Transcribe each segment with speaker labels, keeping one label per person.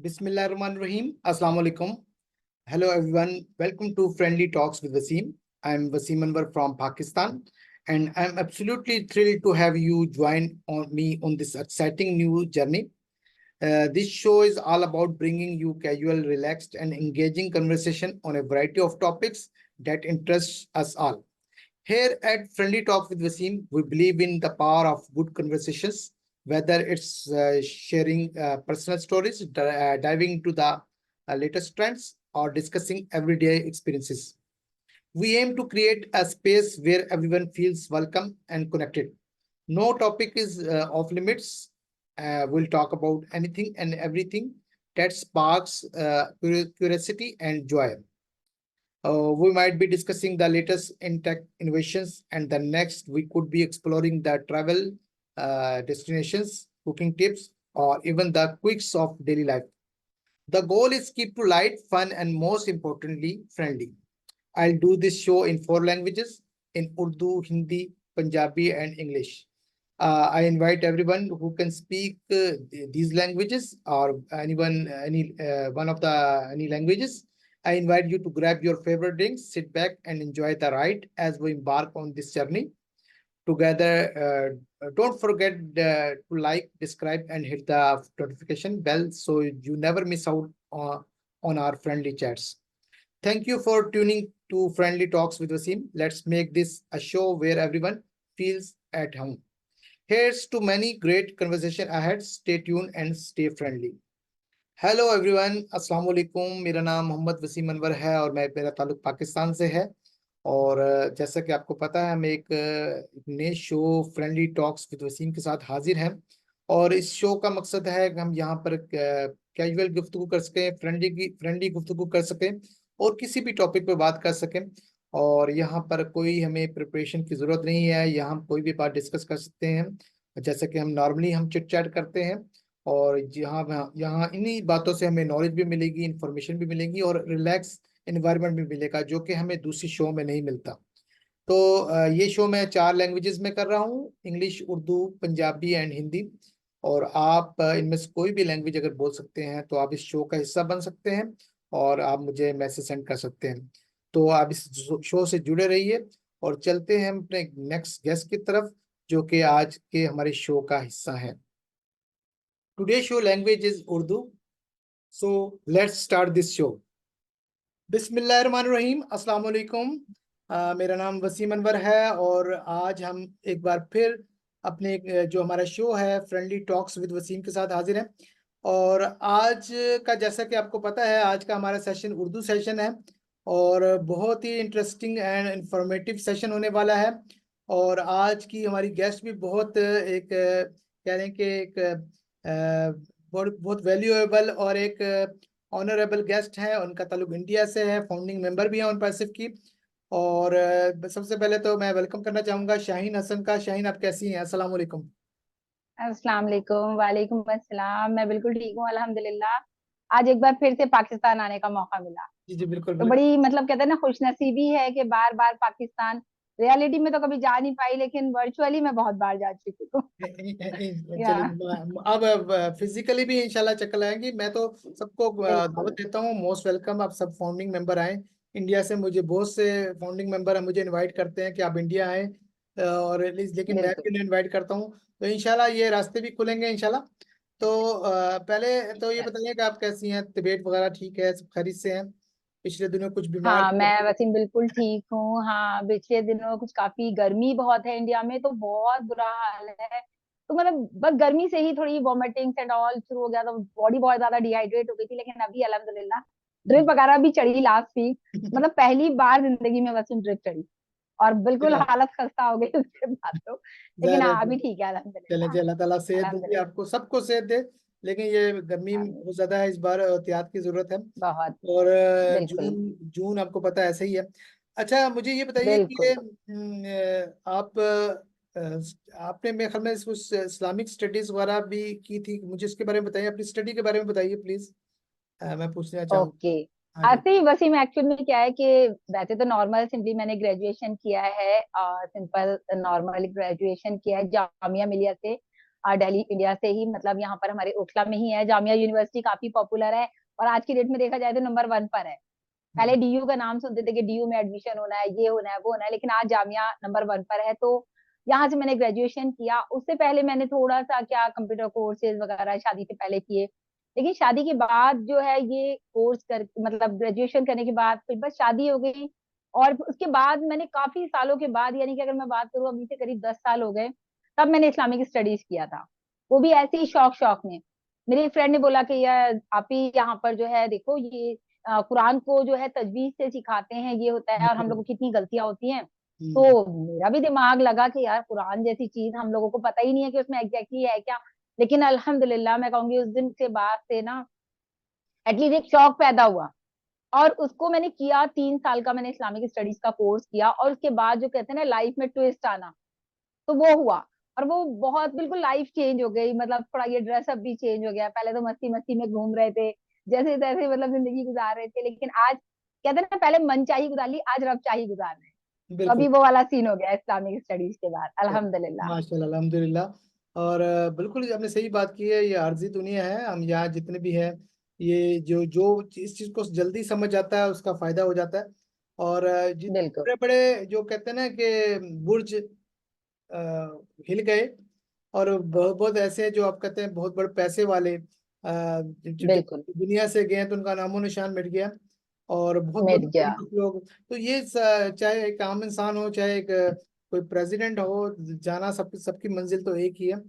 Speaker 1: Bismillahirrahmanirrahim. Assalamu alaikum. Hello everyone. Welcome to Friendly Talks with Wasim. I'm Wasim Anwar from Pakistan, and I'm absolutely thrilled to have you join me on this exciting new journey. This show is all about bringing you casual, relaxed, and engaging conversation on a variety of topics that interests us all. Here at Friendly Talk with Wasim, we believe in the power of good conversations, whether it's sharing personal stories, diving into the latest trends, or discussing everyday experiences. We aim to create a space where everyone feels welcome and connected. No topic is off limits. We'll talk about anything and everything that sparks curiosity and joy. We might be discussing the latest in tech innovations, and the next we could be exploring the travel destinations, cooking tips, or even the quirks of daily life. The goal is keep to light, fun, and most importantly, friendly. I'll do this show in four languages: in Urdu, Hindi, Punjabi, and English. I invite everyone who can speak these languages or any one of the any languages. I invite you to grab your favorite drinks, sit back, and enjoy the ride as we embark on this journey together. Don't forget to like, describe, and hit the notification bell so you never miss out on our friendly chats. Thank you for tuning to Friendly Talks with Wasim. Let's make this a show where everyone feels at home. Here's to many great conversation ahead. Stay tuned and stay friendly. Hello everyone, अस्सलाम वालेकुम। मेरा नाम मोहम्मद वसीम अनवर है और मेरा ताल्लुक पाकिस्तान से है। और जैसा कि आपको पता है, हम एक नए show friendly talks with Wasim के साथ हाजिर हैं। और इस शो का मकसद है कि हम यहाँ पर कैजुअल गुफ्तगू कर सकें, फ्रेंडली गुफ्तगू कर सकें और किसी भी टॉपिक पर बात कर सकें। और यहाँ पर कोई हमें प्रिपरेशन की ज़रूरत नहीं है, यहाँ हम कोई भी बात डिस्कस कर सकते हैं जैसे कि हम नॉर्मली हम चिट चैट करते हैं। और यहाँ यहाँ इन्हीं बातों से हमें नॉलेज भी मिलेगी, इंफॉर्मेशन भी मिलेगी और रिलैक्स एनवायरनमेंट भी मिलेगा, जो कि हमें दूसरी शो में नहीं मिलता। तो ये शो मैं 4 लैंग्वेजेस में कर रहा हूँ: इंग्लिश, उर्दू, पंजाबी एंड हिंदी। और आप इनमें से कोई भी लैंग्वेज अगर बोल सकते हैं तो आप इस शो का हिस्सा बन सकते हैं और आप मुझे मैसेज सेंड कर सकते हैं। तो आप इस शो से जुड़े रहिए और चलते हैं हम अपने नेक्स्ट गेस्ट की तरफ, जो कि आज के हमारे शो का हिस्सा है। Today's show language is Urdu. So let's start this show. बिस्मिल्लाहिर्रहमानिर्रहीम, अस्सलाम वालेकुम। मेरा नाम वसीम अनवर है और आज हम एक बार फिर अपने जो हमारा शो है फ्रेंडली टॉक्स विद वसीम के साथ हाजिर हैं। और आज का, जैसा कि आपको पता है, आज का हमारा सेशन उर्दू सेशन है और बहुत ही इंटरेस्टिंग एंड इंफॉर्मेटिव सेशन होने वाला है। और आज की हमारी गेस्ट भी बहुत एक कह रहे हैं कि एक बहुत बहुत वैल्यूएबल और एक ऑनरेबल गेस्ट है। उनका ताल्लुक इंडिया से है, फाउंडिंग मेंबर भी है ऑन पैसिव की। और सबसे पहले तो मैं वेलकम करना चाहूंगा शाहीन हसन का। शाहीन, आप कैसी हैं? अस्सलाम वालेकुम।
Speaker 2: अस्सलाम वालेकुम। वालेकुम अस्सलाम। मैं बिल्कुल ठीक हूँ, अल्हम्दुलिल्लाह। आज एक बार फिर से पाकिस्तान आने का मौका मिला,
Speaker 1: जी जी, बिल्कुल
Speaker 2: तो
Speaker 1: बिल्कुल।
Speaker 2: बड़ी कहते हैं ना, खुशनसीबी है कि बार बार पाकिस्तान, रियलिटी में तो कभी जा नहीं पाई लेकिन वर्चुअली मैं बहुत बार जा चुकी हूँ। या
Speaker 1: चलिए, अब फिजिकली भी इंशाल्लाह चक्कर लगाएंगे। मैं तो सबको दावत
Speaker 2: बिल्कुल
Speaker 1: देता हूँ, मोस्ट वेलकम। आप सब फाउंडिंग मेंबर आए इंडिया से। मुझे बहुत से फाउंडिंग मेंबर है, मुझे इनवाइट करते हैं कि आप इंडिया आए, और लेकिन मैं
Speaker 2: बिल्कुल।
Speaker 1: भी इनवाइट करता हूँ। तो इंशाल्लाह ये रास्ते भी खुलेंगे इंशाल्लाह। तो पहले तो ये बताइए कि आप कैसी हैं, तबीयत वगैरह ठीक है, सब खैरियत से हैं? पिछले दिनों कुछ बीमार
Speaker 2: हाँ,
Speaker 1: थे?
Speaker 2: मैं वसीम बिल्कुल ठीक हूँ। हाँ, पिछले दिनों कुछ काफी गर्मी बहुत है इंडिया में, तो बहुत बुरा हाल है। तो बस गर्मी से ही थोड़ी वॉमिटिंग एंड ऑल शुरू हो गया, तो बॉडी बहुत ज्यादा डिहाइड्रेट हो गई थी। लेकिन अभी अल्हम्दुलिल्लाह ड्रिप वगैरह भी चढ़ी लास्ट वीक। पहली बार जिंदगी में वसीम ड्रिप चढ़ी और बिल्कुल
Speaker 1: चलो,
Speaker 2: हालत खस्ता हो गई उसके बाद तो। लेकिन हाँ, अभी ठीक है
Speaker 1: चले
Speaker 2: अल्हम्दुलिल्लाह।
Speaker 1: जी, अल्लाह ताला सेहत दे,
Speaker 2: अल्हम्दुलिल्लाह।
Speaker 1: आपको सबको सेहत दे। लेकिन ये गर्मी
Speaker 2: आमीन।
Speaker 1: बहुत ज्यादा है, इस बार एहतियात की जरूरत है।
Speaker 2: बहुत।
Speaker 1: और
Speaker 2: बिल्कुल।
Speaker 1: जून जून आपको पता है ऐसे ही है। अच्छा, मुझे ये बताइए कि ये
Speaker 2: बिल्कुल।
Speaker 1: आप आपने मेरे ख्याल में कुछ इस्लामिक स्टडीज वगैरह भी की थी, मुझे इसके बारे में बताइए, अपनी स्टडी के बारे में बताइए प्लीज। मैं पूछना चाहूँ।
Speaker 2: ओके।
Speaker 1: हाँ जी।
Speaker 2: ऐसे ही वसीम, एक्चुअल में क्या है कि वैसे तो नॉर्मल सिंपली मैंने ग्रेजुएशन किया है, सिंपल नॉर्मल ग्रेजुएशन किया है जामिया मिलिया से। दिल्ली इंडिया से ही, मतलब यहाँ पर हमारे ओखला में ही है। जामिया यूनिवर्सिटी काफी पॉपुलर है और आज की डेट में देखा जाए तो नंबर 1 पर है। पहले डीयू का नाम सुनते थे कि डीयू में एडमिशन होना है, ये होना है, वो होना है, लेकिन आज जामिया नंबर 1 पर है। तो यहाँ से मैंने ग्रेजुएशन किया। उससे पहले मैंने थोड़ा सा क्या कंप्यूटर कोर्सेज वगैरह शादी से पहले किए, लेकिन शादी के बाद जो है ये कोर्स कर, मतलब ग्रेजुएशन करने के बाद फिर बस शादी हो गई। और उसके बाद मैंने काफी सालों के बाद, यानी कि अगर मैं बात करूँ अभी से करीब 10 साल हो गए, तब मैंने इस्लामिक स्टडीज किया था। वो भी ऐसे ही शौक शौक में। मेरी एक फ्रेंड ने बोला कि यार आप ही यहाँ पर जो है देखो, ये कुरान को जो है तजवीज से सिखाते हैं, ये होता है, और हम लोगों
Speaker 1: हम्म,
Speaker 2: की कितनी गलतियां होती हैं। तो
Speaker 1: हम्म,
Speaker 2: मेरा भी दिमाग लगा कि यार कुरान जैसी चीज हम लोगों को पता ही नहीं है कि उसमें एग्जैक्टली है क्या। लेकिन अल्हम्दुलिल्लाह मैं कहूंगी उस दिन के बाद से ना एटलीस्ट एक शौक पैदा हुआ। और उसको मैंने किया, 3 साल का मैंने इस्लामिक स्टडीज का कोर्स किया, और उसके बाद जो कहते हैं ना लाइफ में ट्विस्ट आना, तो वो हुआ। और वो बहुत बिल्कुल लाइफ चेंज हो गई, मतलब थोड़ा ये ड्रेसअप भी चेंज हो गया। पहले तो मस्ती मस्ती में घूम रहे थे, जैसे तैसे मतलब जिंदगी गुजार रहे थे, लेकिन आज कहते हैं ना पहले मन चाही गुजार ली, आज रब चाही गुजार रहे हैं। तो
Speaker 1: बिल्कुल।
Speaker 2: अभी वो वाला सीन हो गया इस्लामिक स्टडीज के बाद, अल्हम्दुलिल्लाह।
Speaker 1: माशाल्लाह अल्हम्दुलिल्लाह। और बिल्कुल आपने सही बात की है, ये आर्जी दुनिया है, हम यहाँ जितने भी हैं, ये जो जो इस चीज को जल्दी समझ जाता है उसका फायदा हो जाता है। और जितने
Speaker 2: बिल्कुल
Speaker 1: बड़े बड़े जो कहते हैं ना कि बुर्ज हिल गए, और बहुत बहुत ऐसे हैं जो आप कहते हैं बहुत बड़े पैसे वाले, जब
Speaker 2: बिल्कुल।
Speaker 1: दुनिया से गए तो उनका नामो निशान मिट गया। और बहुत बहुत
Speaker 2: मिट गया।
Speaker 1: famous लोग, तो ये चाहे एक आम इंसान हो, चाहे एक कोई प्रेसिडेंट हो, जाना सब सबकी मंजिल तो एक ही है।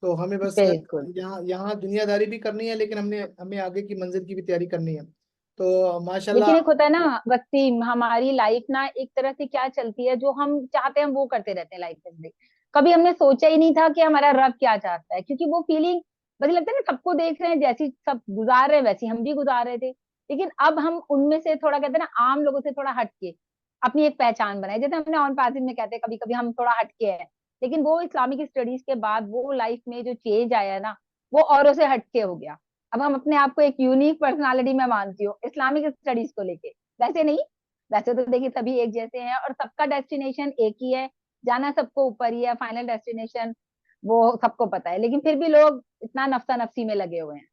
Speaker 1: तो हमें बस
Speaker 2: बिल्कुल।
Speaker 1: यहाँ यहाँ दुनियादारी भी करनी है, लेकिन हमने हमें आगे की मंजिल की भी तैयारी करनी है। तो
Speaker 2: लेकिन
Speaker 1: माशाल्लाह।
Speaker 2: एक होता है ना वसीम, हमारी लाइफ ना एक तरह से क्या चलती है, जो हम चाहते हैं वो करते रहते हैं लाइफ में। कभी हमने सोचा ही नहीं था कि हमारा रब क्या चाहता है, क्योंकि वो फीलिंग मुझे लगता है ना सबको देख रहे हैं, जैसी सब गुजार रहे हैं वैसी हम भी गुजार रहे थे। लेकिन अब हम उनमें से थोड़ा कहते हैं ना आम लोगों से थोड़ा हटके अपनी एक पहचान बनाए, जैसे हमने ऑन पासिंग में कहते हैं कभी कभी हम थोड़ा हटके हैं। लेकिन वो इस्लामिक स्टडीज के बाद वो लाइफ में जो चेंज आया है ना, वो औरों से हटके हो गया। अब हम अपने आप को एक यूनिक पर्सनालिटी में मानती हूँ इस्लामिक स्टडीज को लेके। वैसे नहीं, वैसे तो देखिए सभी एक जैसे हैं और सबका डेस्टिनेशन एक ही है, जाना सबको ऊपर ही है, फाइनल डेस्टिनेशन वो सबको पता है, लेकिन फिर भी लोग इतना नफसा नफसी में लगे हुए हैं।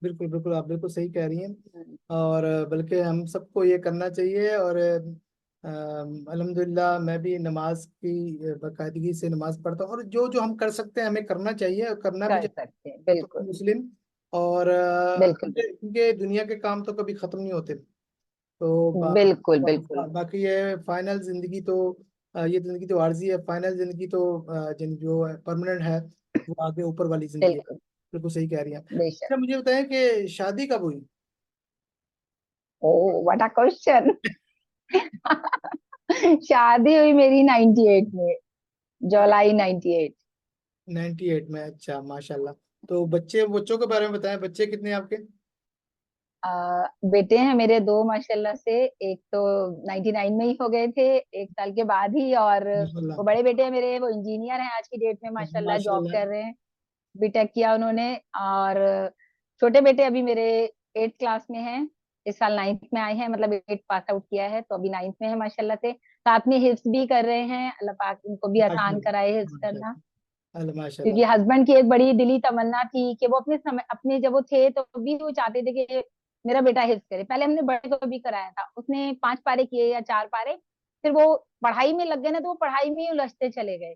Speaker 1: बिल्कुल बिल्कुल, आप बिल्कुल सही कह रही हैं।
Speaker 2: हम्म।
Speaker 1: और बल्कि हम सबको ये करना चाहिए। और अल्हम्दुलिल्लाह मैं भी नमाज की बाकायदगी से नमाज पढ़ता हूँ, और जो जो हम कर सकते हैं हमें करना चाहिए, और करना भी
Speaker 2: कर
Speaker 1: चाहिए।
Speaker 2: सकते हैं,
Speaker 1: तो
Speaker 2: बिल्कुल।
Speaker 1: मुस्लिम। और
Speaker 2: बिल्कुल बिल्कुल।
Speaker 1: क्योंकि दुनिया के काम तो कभी खत्म नहीं होते। तो
Speaker 2: बिल्कुल बिल्कुल।
Speaker 1: बाकी ये फाइनल जिंदगी तो ये जिंदगी तो आर्जी है, फाइनल जिंदगी तो जो परमानेंट है, वो आगे ऊपर वाली जिंदगी है।
Speaker 2: बिल्कुल।
Speaker 1: बिल्कुल सही कह रही हैं।
Speaker 2: बेशक।
Speaker 1: अच्छा, मुझे बताएं कि शादी कब हुई?
Speaker 2: Oh what a question. शादी हुई मेरी 98 में, जुलाई 98।
Speaker 1: 98 में, अच्छा माशाल्लाह। तो बच्चे बच्चों के बारे में बताएं, बच्चे कितने हैं आपके?
Speaker 2: बेटे हैं मेरे 2 माशाल्लाह से। एक तो 99 में ही हो गए थे, 1 साल के बाद ही। और
Speaker 1: माशाल्लाह।
Speaker 2: वो बड़े बेटे हैं मेरे, वो इंजीनियर हैं आज की डेट में माशाल्लाह, जॉब
Speaker 1: माशाल्लाह।
Speaker 2: कर रहे हैं। बीटेक किया उन्होंने। और छोटे बेटे अभी मेरे 8 क्लास में हैं, इस साल 9th में आए हैं, मतलब 8 पास आउट किया है तो अभी 9th में है माशाल्लाह से। साथ में हिफ्स भी कर रहे हैं, अल्लाह पाक उनको भी आसान
Speaker 1: माशाल्लाह।
Speaker 2: कराए हिफ्स करना।
Speaker 1: माशाल्लाह। अल्लाह माशाल्लाह।
Speaker 2: क्योंकि हस्बैंड की एक बड़ी दिली तमन्ना थी कि वो अपने समय, अपने जब वो थे तो भी वो चाहते थे कि मेरा बेटा हिफ्स करे। पहले हमने बड़े को भी कराया था, उसने 5 पारे किए या 4 पारे, फिर वो पढ़ाई में लग गए ना, तो वो पढ़ाई में ही उलझते चले गए।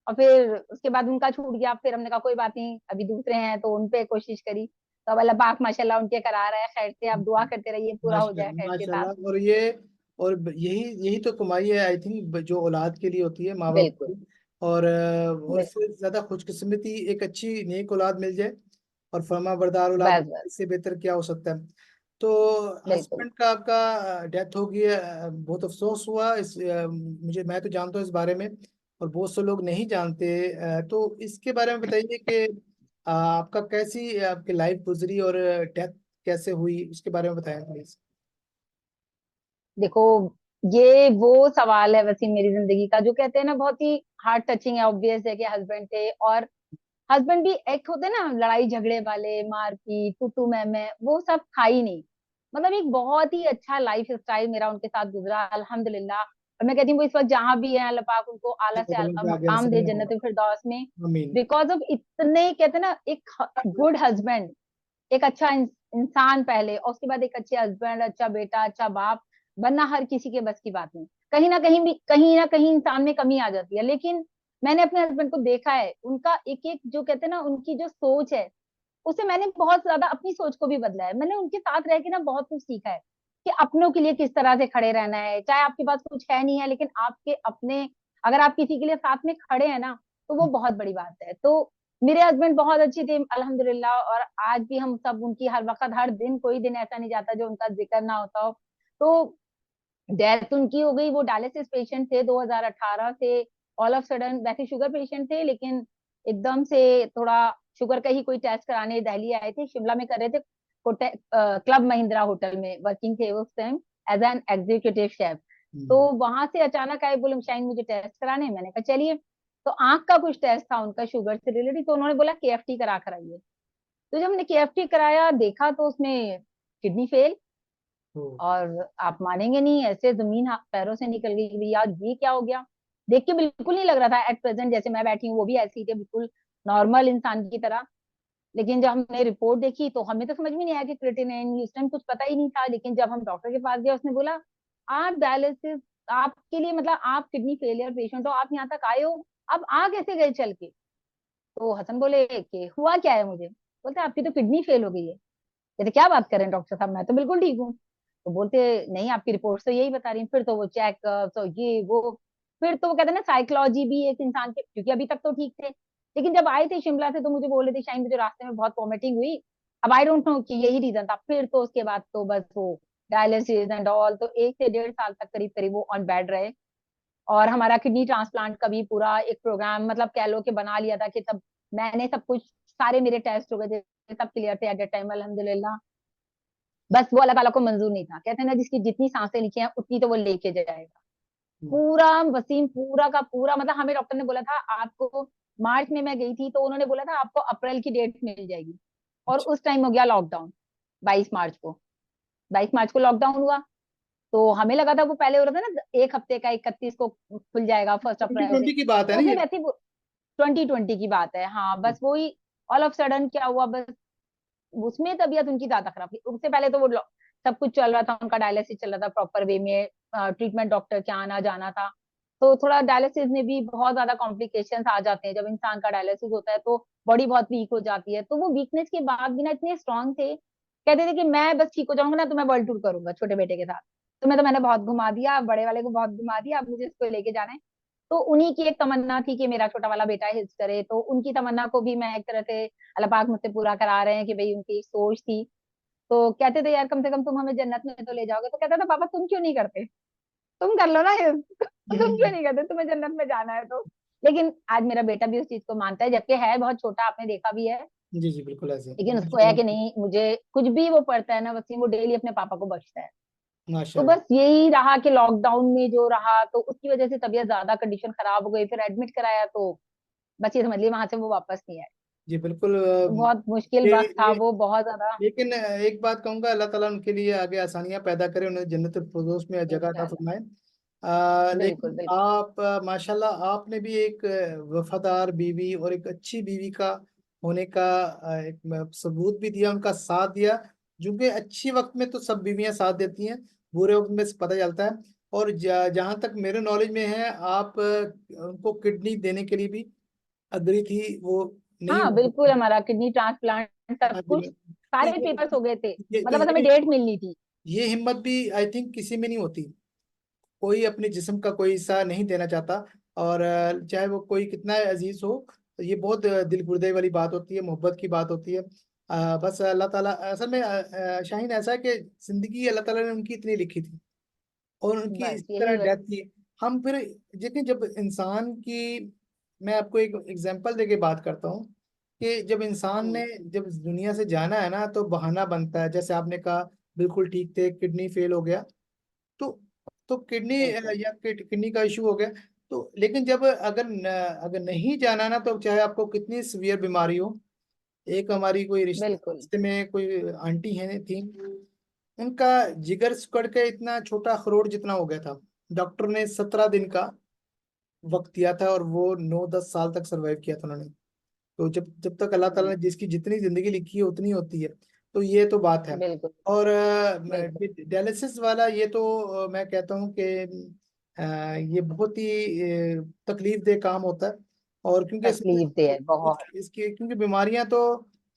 Speaker 2: और फिर उसके बाद उनका छूट गया, फिर हमने कहा कोई बात नहीं, अभी दूसरे हैं तो उनपे कोशिश करी। तो अब अल्लाह पाक माशाल्लाह उनके करा रहा है खैर से, आप दुआ करते रहिए पूरा हो जाए
Speaker 1: माशाल्लाह
Speaker 2: खैर के साथ।
Speaker 1: माशाल्लाह। और यही यही तो कमाई है, आई थिंक, जो औलाद के लिए होती है, माँ बाप
Speaker 2: बिल्कुल
Speaker 1: की। और
Speaker 2: बिल्कुल।
Speaker 1: इससे ज्यादा खुशकिस्मती एक अच्छी नेक औलाद मिल जाए, और फर्मा बरदार औलाद,
Speaker 2: बस बस।
Speaker 1: इससे बेहतर क्या हो सकता है। तो
Speaker 2: बिल्कुल।
Speaker 1: हस्बैंड का आपका डेथ हो गई है, बहुत अफसोस हुआ इस मुझे, मैं तो जानता हूँ इस बारे में, और बहुत से लोग नहीं जानते। तो इसके बारे में बताइए कि आपका कैसी आपकी लाइफ गुजरी, और डेथ कैसे हुई, उसके बारे में बताएं प्लीज।
Speaker 2: देखो, ये वो सवाल है वैसे मेरी जिंदगी का, जो कहते हैं ना बहुत ही हार्ट टचिंग है। ऑब्वियस है कि हस्बैंड थे, और हस्बैंड भी एक होते हैं ना लड़ाई झगड़े वाले, मारपीट तू तू मैं, वो सब था ही नहीं। मतलब एक बहुत ही अच्छा लाइफ स्टाइल मेरा उनके साथ गुजरा अल्हम्दुलिल्लाह। और मैं कहती हूँ वो इस वक्त जहां भी है, अल्लाह पाक उनको आला से
Speaker 1: कदमों
Speaker 2: आला
Speaker 1: पे आगे
Speaker 2: मकाम दे
Speaker 1: रसूल
Speaker 2: जन्नत फिरदौस में,
Speaker 1: आमीन।
Speaker 2: बिकॉज ऑफ इतने कहते हैं ना, एक गुड हस्बैंड, एक अच्छा इंसान पहले, और उसके बाद एक अच्छे हस्बैंड, अच्छा बेटा, अच्छा बाप बनना हर किसी के बस की बात नहीं। कहीं ना कहीं भी, कहीं ना कहीं इंसान में कमी आ जाती है, लेकिन मैंने अपने हस्बैंड को देखा है, उनका एक एक जो कहते हैं ना, उनकी जो सोच है, उससे मैंने बहुत ज्यादा अपनी सोच को भी बदला है। मैंने उनके साथ रह के ना बहुत कुछ सीखा है कि अपनों के लिए किस तरह से खड़े रहना है, चाहे आपके पास कुछ है नहीं है, लेकिन आपके अपने, अगर आप किसी के लिए साथ में खड़े हैं ना, तो वो बहुत बड़ी बात है। तो मेरे हस्बैंड बहुत अच्छे थे अल्हम्दुलिल्लाह, और आज भी हम सब उनकी हर वक्त, हर दिन, कोई दिन ऐसा नहीं जाता जो उनका जिक्र ना होता हो। तो डेथ उनकी हो गई, वो डायलिसिस पेशेंट थे 2018 से। ऑल ऑफ सडन, वैसे शुगर पेशेंट थे, लेकिन एकदम से थोड़ा शुगर का ही कोई टेस्ट कराने दिल्ली आए थे, शिमला में कर रहे थे, होटल क्लब महिंद्रा होटल में वर्किंग थे उस time as an executive chef. तो
Speaker 1: हम्म।
Speaker 2: वहां से अचानक आए, बोले शाइन मुझे टेस्ट कराने। मैंने कहा चलिए। तो आंख का कुछ टेस्ट था उनका शुगर से रिलेटेड, तो उन्होंने बोला केएफटी करा कर आइए। तो जब हमने केएफटी कराया, देखा तो उसमें किडनी फेल।
Speaker 1: तो
Speaker 2: और आप मानेंगे नहीं, ऐसे जमीन पैरों से निकल गई कि भैया ये क्या हो गया। देख के बिल्कुल नहीं लग रहा था एट प्रेजेंट जैसे मैं बैठी हूँ, वो भी ऐसी ही थे, बिल्कुल नॉर्मल इंसान की तरह। लेकिन जब हमने रिपोर्ट देखी तो हमें तो समझ में नहीं आया कि क्रिएटिनिन, उस टाइम कुछ पता ही नहीं था। लेकिन जब हम डॉक्टर के पास गए, उसने बोला आप डायलिसिस, आपके लिए मतलब आप किडनी फेलियर पेशेंट हो, आप यहाँ तक आए हो, अब आ कैसे गए चल के। तो हसन बोले कि हुआ क्या है मुझे। बोलते आपकी तो किडनी फेल हो गई है। कहते क्या बात कर रहे हैं डॉक्टर साहब, मैं तो बिल्कुल ठीक हूँ। तो बोलते नहीं, आपकी रिपोर्ट तो यही बता रही है। फिर तो वो चेकअप, तो ये वो, फिर तो वो कहते हैं ना साइकोलॉजी भी एक इंसान के, क्योंकि अभी तक तो ठीक थे, लेकिन जब आए थे शिमला से तो मुझे बोल रहे थे शायद मुझे रास्ते में बहुत वॉमिटिंग हुई। अब आई डोंट नो कि यही रीजन था। फिर तो उसके बाद तो बस वो डायलिसिस एंड ऑल, तो 1 से 1.5 साल तक करीब करीब वो ऑन बेड रहे। और हमारा किडनी ट्रांसप्लांट का भी पूरा एक प्रोग्राम, मतलब कह लो कि बना लिया था कि तब मैंने सब कुछ, सारे मेरे टेस्ट हो गए थे, सब क्लियर थे एट द टाइम अल्हम्दुलिल्लाह। बस वो अल्लाह ताला को मंजूर नहीं था। कहते हैं ना, जिसकी जितनी सांसें लिखी हैं उतनी तो वो लेके जाएगा। पूरा वसीम, पूरा का पूरा, मतलब हमें डॉक्टर ने बोला था आपको, मार्च में मैं गई थी तो उन्होंने बोला था आपको अप्रैल की डेट मिल जाएगी। और
Speaker 1: अच्छा।
Speaker 2: उस टाइम हो गया लॉकडाउन, 22 मार्च को, 22 मार्च को लॉकडाउन हुआ। तो हमें लगा था वो पहले हो रहा था ना, एक हफ्ते का, 31 को खुल जाएगा, 1 अप्रैल से।
Speaker 1: 2020 की बात है
Speaker 2: तो
Speaker 1: ना
Speaker 2: उसने
Speaker 1: ये?
Speaker 2: वैसे ही 2020 की बात है, हाँ, बस वही ऑल ऑफ सडन क्या हुआ, बस उसमें तबीयत उनकी ज्यादा खराब थी। उससे पहले तो वो सब कुछ चल रहा था, उनका डायलिसिस चल रहा था प्रॉपर वे में, ट्रीटमेंट डॉक्टर के आना जाना था। तो थोड़ा डायलिसिस में भी बहुत ज्यादा कॉम्प्लिकेशंस आ जाते हैं। जब इंसान का डायलिसिस होता है तो बॉडी बहुत वीक हो जाती है। तो वो वीकनेस के बाद भी ना इतने स्ट्रांग थे, कहते थे कि मैं बस ठीक हो जाऊंगा ना तो मैं वर्ल्ड टूर करूंगा छोटे बेटे के साथ। तो मैंने बहुत घुमा दिया, बड़े वाले को बहुत घुमा दिया, अब मुझे इसको लेके जाना है। तो उन्हीं की एक तमन्ना थी कि मेरा छोटा वाला बेटा हिज करे, तो उनकी तमन्ना को भी मैं एक तरह से, अल्लाह पाक मुझसे पूरा करा रहे हैं कि भाई उनकी एक सोच थी। तो कहते थे यार कम से कम तुम हमें जन्नत में तो ले जाओगे। तो कहता था पापा तुम क्यों नहीं करते, तुम कर लो ना ये तुम क्यों नहीं करते, तुम्हें जन्नत में जाना है तो। लेकिन आज मेरा बेटा भी उस चीज को मानता है, जबकि है बहुत छोटा, आपने देखा भी है।
Speaker 1: जी जी बिल्कुल ऐसे
Speaker 2: लेकिन उसको है कि नहीं, मुझे कुछ भी वो पढ़ता है ना वसीम, वो डेली अपने पापा को बख्शता है। तो
Speaker 1: माशाल्लाह।
Speaker 2: बस यही रहा कि लॉकडाउन में जो रहा, तो उसकी वजह से तबीयत ज्यादा, कंडीशन खराब हो गई, फिर एडमिट कराया। तो बस ये समझ लिया, वहां से वो वापस नहीं आए।
Speaker 1: जी बिल्कुल।
Speaker 2: तो बहुत मुश्किल
Speaker 1: ये
Speaker 2: वक्त था
Speaker 1: ये
Speaker 2: वो, बहुत ज्यादा।
Speaker 1: लेकिन एक बात कहूंगा, अल्लाह ताला उनके लिए आगे आसानियां पैदा करे, उन्हें जन्नत फिरदौस में जगह अता
Speaker 2: इंशाल्लाह।
Speaker 1: फरमाए।
Speaker 2: बिल्कुल
Speaker 1: लेकिन
Speaker 2: बिल्कुल।
Speaker 1: आप माशाल्लाह आपने भी एक वफादार बीवी और एक अच्छी बीवी का होने का एक सबूत भी दिया, उनका साथ दिया। जो कि अच्छी वक्त में तो सब बीवियां साथ देती हैं, बुरे वक्त में से पता चलता है। और जहां तक मेरे नॉलेज में है, आप उनको किडनी देने के लिए भी अग्री थी, वो नहीं
Speaker 2: हाँ
Speaker 1: हो
Speaker 2: बिल्कुल,
Speaker 1: सकती।
Speaker 2: हमारा किडनी ट्रांसप्लांट सब
Speaker 1: हाँ जी
Speaker 2: कुछ,
Speaker 1: तो
Speaker 2: सारे पेपर्स हो गए थे।
Speaker 1: तो
Speaker 2: मतलब बस हमें डेट मिलनी थी।
Speaker 1: ये हिम्मत भी आई थिंक किसी में नहीं होती। कोई अपने जिस्म का कोई हिस्सा नहीं देना चाहता। और चाहे वो कोई कितना अजीज हो, तो ये बहुत दिल गुर्दे वाली बात होती है, मोहब्बत की बात होती है। बस अल्लाह ताला असल में शाहीन ऐसा है कि जिंदगी अल्लाह ताला ने उनकी इतनी लिखी थी, और उनकी इस
Speaker 2: बस
Speaker 1: तरह
Speaker 2: यही
Speaker 1: डेथ
Speaker 2: वजह।
Speaker 1: थी। हम फिर देखिए, जब इंसान की, मैं आपको एक एग्जांपल देके बात करता हूँ कि जब इंसान ने,
Speaker 2: हम्म।
Speaker 1: जब इस दुनिया से जाना है ना, तो बहाना बनता है, जैसे आपने कहा बिल्कुल ठीक थे, किडनी फेल हो गया। तो किडनी
Speaker 2: बिल्कुल
Speaker 1: या किडनी का इशू हो गया। तो लेकिन जब अगर नहीं जाना ना, तो चाहे आपको कितनी सीवियर बीमारी हो। एक हमारी कोई
Speaker 2: बिल्कुल।
Speaker 1: रिश्ते में कोई आंटी है थी, उनका जिगर सिकुड़ के इतना छोटा अखरोट जितना हो गया था। डॉक्टर ने 17 दिन का वक्त दिया था और वो 9-10 साल तक सरवाइव किया था उन्होंने। तो जब जब तक अल्लाह ताला ने जिसकी जितनी जिंदगी लिखी है उतनी होती है। तो ये तो बात है।
Speaker 2: बिल्कुल
Speaker 1: और
Speaker 2: बिल्कुल।
Speaker 1: डायलिसिस वाला ये तो मैं कहता हूँ कि ये बहुत ही तकलीफ दे काम होता है। और क्योंकि
Speaker 2: तकलीफ दे है बहुत।
Speaker 1: इसकी क्योंकि बीमारियां तो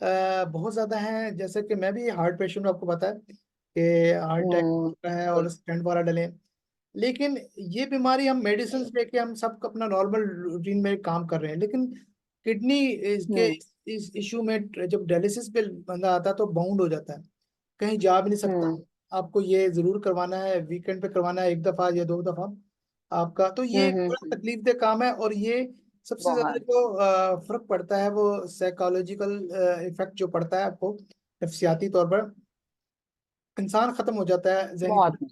Speaker 1: बहुत ज्यादा हैं। जैसे कि मैं भी हार्ट पेशेंट हूँ, आपको पता है कि हार्ट अटैक है और
Speaker 2: बिल्कुल।
Speaker 1: स्टेंट वगैरह डले। लेकिन ये बीमारी हम मेडिसिन लेके हम सब अपना नॉर्मल रूटीन में काम कर रहे हैं, लेकिन किडनी इसके
Speaker 2: हम्म
Speaker 1: इस इशू में जब डायलिसिस पे बंदा आता है तो बाउंड हो जाता है, कहीं जा भी नहीं सकता।
Speaker 2: हम्म
Speaker 1: आपको ये जरूर करवाना है, वीकेंड पे करवाना है, 1 दफा या 2 दफा आपका। तो ये एक बड़ा
Speaker 2: हम्म।
Speaker 1: तकलीफ दह काम है। और ये सबसे ज्यादा
Speaker 2: बहुत।
Speaker 1: जो फर्क पड़ता है वो साइकोलॉजिकल इफेक्ट जो पड़ता है आपको, नफसियाती तौर पर इंसान खत्म हो जाता है जहनी
Speaker 2: बहुत।
Speaker 1: तो।